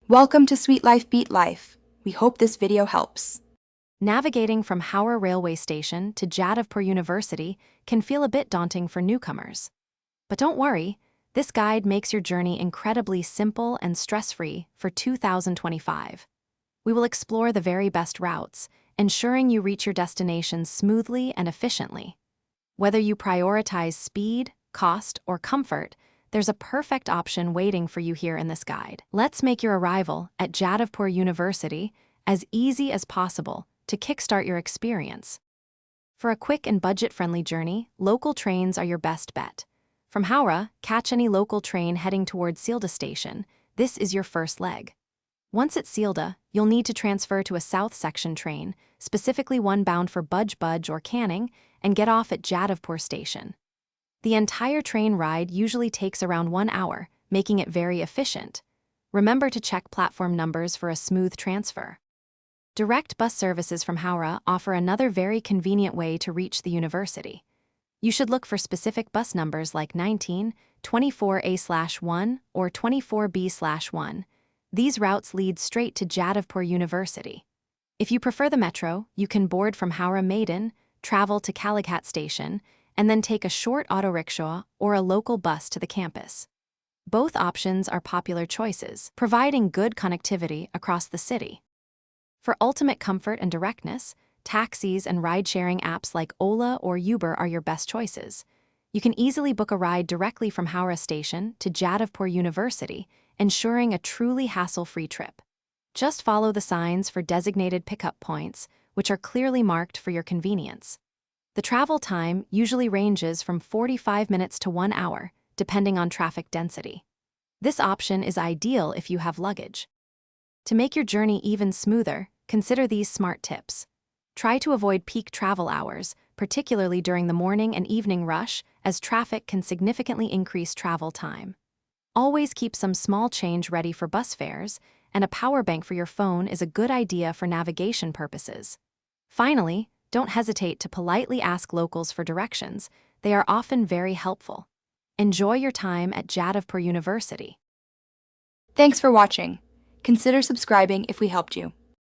Welcome to Sweet Life Beat Life. We hope this video helps. Navigating from Howrah Railway Station to Jadavpur University can feel a bit daunting for newcomers. But don't worry, this guide makes your journey incredibly simple and stress-free for 2025. We will explore the very best routes, ensuring you reach your destination smoothly and efficiently. Whether you prioritize speed, cost, or comfort, there's a perfect option waiting for you here in this guide. Let's make your arrival at Jadavpur University as easy as possible to kickstart your experience. For a quick and budget-friendly journey, local trains are your best bet. From Howrah, catch any local train heading towards Sealdah Station. This is your first leg. Once at Sealdah, you'll need to transfer to a South Section train, specifically one bound for Budge or Canning, and get off at Jadavpur Station. The entire train ride usually takes around 1 hour, making it very efficient. Remember to check platform numbers for a smooth transfer. Direct bus services from Howrah offer another very convenient way to reach the university. You should look for specific bus numbers like 19, 24A/1, or 24B/1. These routes lead straight to Jadavpur University. If you prefer the metro, you can board from Howrah Maiden, travel to Kolkata Station, and then take a short auto rickshaw or a local bus to the campus. Both options are popular choices, providing good connectivity across the city. For ultimate comfort and directness, taxis and ride-sharing apps like Ola or Uber are your best choices. You can easily book a ride directly from Howrah Station to Jadavpur University, ensuring a truly hassle-free trip. Just follow the signs for designated pickup points, which are clearly marked for your convenience. The travel time usually ranges from 45 minutes to 1 hour, depending on traffic density. This option is ideal if you have luggage. To make your journey even smoother, consider these smart tips. Try to avoid peak travel hours, particularly during the morning and evening rush, as traffic can significantly increase travel time. Always keep some small change ready for bus fares, and a power bank for your phone is a good idea for navigation purposes. Finally, don't hesitate to politely ask locals for directions. They are often very helpful. Enjoy your time at Jadavpur University. Thanks for watching. Consider subscribing if we helped you.